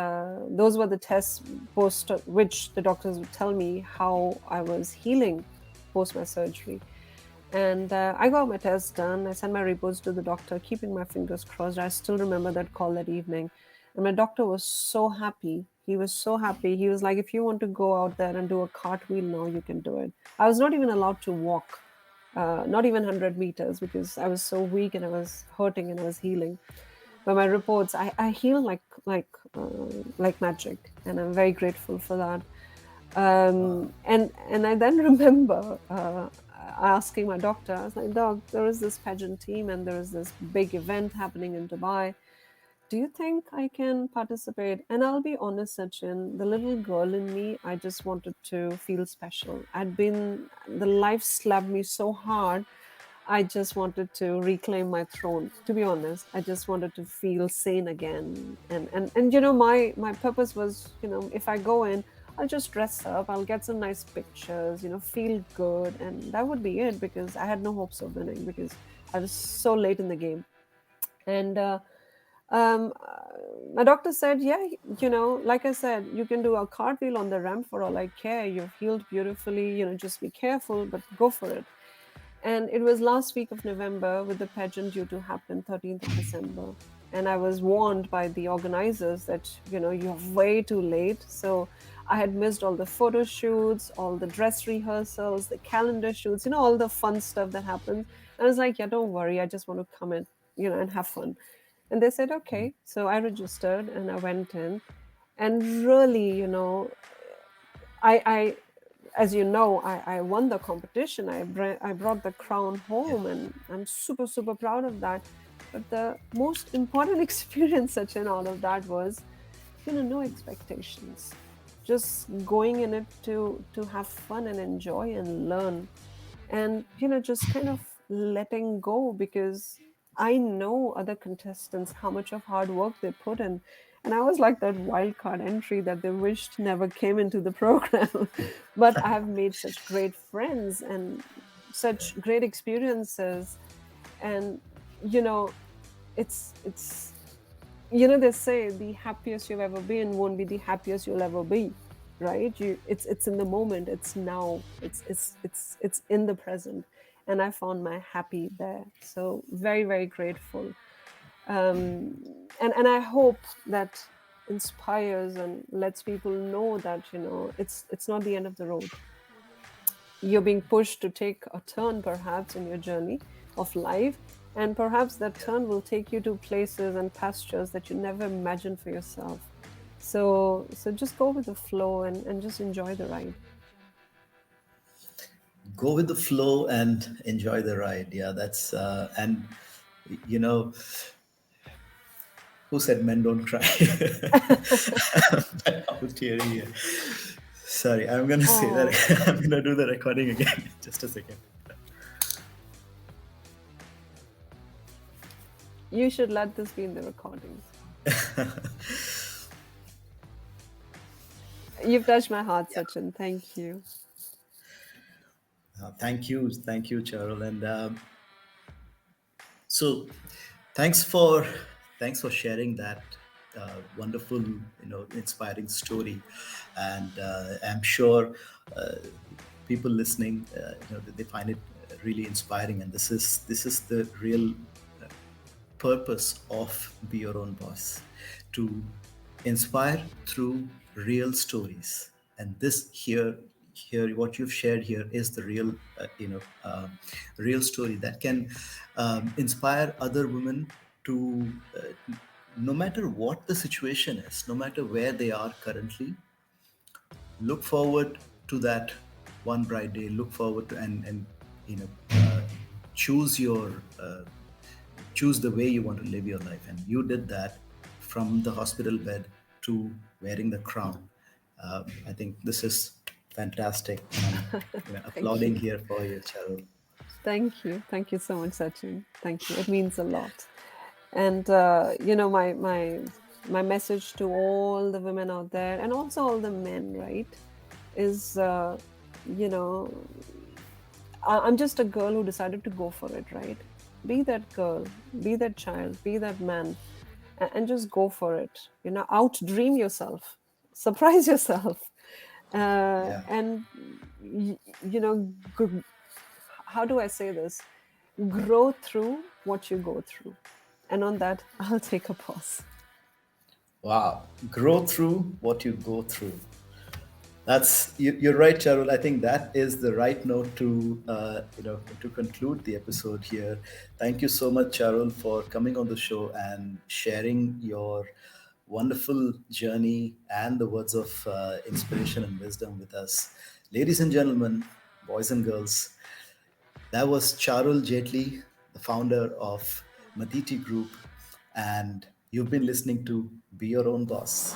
those were the tests post which the doctors would tell me how I was healing post my surgery. And I got my tests done. I sent my reports to the doctor, keeping my fingers crossed. I still remember that call that evening. And my doctor was so happy. He was so happy. He was like, if you want to go out there and do a cartwheel now, you can do it. I was not even allowed to walk, not even 100 meters, because I was so weak and I was hurting and I was healing. But my reports, I heal like magic. And I'm very grateful for that. And I then remember asking my doctor, I was like, Doc, there is this pageant team and there is this big event happening in Dubai. Do you think I can participate? And I'll be honest, Sachin, the little girl in me, I just wanted to feel special. The life slapped me so hard. I just wanted to reclaim my throne. To be honest, I just wanted to feel sane again. And my purpose was, if I go in, I'll just dress up, I'll get some nice pictures, feel good, and that would be it, because I had no hopes of winning, because I was so late in the game. And um, uh, my doctor said, yeah, like I said, you can do a cartwheel on the ramp for all I care. You've healed beautifully, just be careful, but go for it. And it was last week of November, with the pageant due to happen 13th of December. And I was warned by the organizers that, you're way too late. So I had missed all the photo shoots, all the dress rehearsals, the calendar shoots, all the fun stuff that happens. And I was like, yeah, don't worry. I just want to come in, and have fun. And they said, okay. So I registered and I went in. And really, I as you know, I won the competition. I brought the crown Yeah. home, and I'm super, super proud of that. But the most important experience, such in all of that, was, no expectations. Just going in it to have fun and enjoy and learn, and just kind of letting go, because I know other contestants how much of hard work they put in, and I was like that wild card entry that they wished never came into the program. But I have made such great friends and such great experiences. And you know it's they say the happiest you've ever been won't be the happiest you'll ever be, right? It's in the moment, it's now, it's in the present. And I found my happy there, so very, very grateful. And I hope that inspires and lets people know that it's not the end of the road. You're being pushed to take a turn, perhaps, in your journey of life, and perhaps that turn will take you to places and pastures that you never imagined for yourself. So just go with the flow, and just enjoy the ride. Go with the flow and enjoy the ride. Yeah, that's and you know who said men don't cry? But I was tearing here. Sorry, I'm gonna say that. Oh, I'm gonna do the recording again. Just a second. you should let this be in the recordings. You've touched my heart, Yeah. Sachin. Thank you. Thank you, Charul, and so thanks for sharing that wonderful, inspiring story, and I'm sure uh, people listening, they find it really inspiring, and this is the real purpose of Be Your Own Boss, to inspire through real stories. And this here what you've shared here is the real real story that can inspire other women to no matter what the situation is, no matter where they are currently, look forward to that one bright day look forward to and you know uh, choose your choose the way you want to live your life, and you did that from the hospital bed to wearing the crown. I think this is fantastic, and I'm Thank you. applauding here for you, Charul. Thank you. Thank you so much, Sachin. Thank you. It means a lot. And my message to all the women out there, and also all the men, right, is you know I'm just a girl who decided to go for it, right? Be that girl, be that child, be that man, and just go for it. Outdream yourself, surprise yourself, Yeah. and you know, how do I say this? Grow through what you go through. And on that, I'll take a pause. Wow. Grow through what you go through. You're right, Charul. I think that is the right note to to conclude the episode here. Thank you so much, Charul, for coming on the show and sharing your wonderful journey and the words of inspiration and wisdom with us, ladies and gentlemen, boys and girls. That was Charul Jaitly, the founder of Matiti Group, and you've been listening to Be Your Own Boss.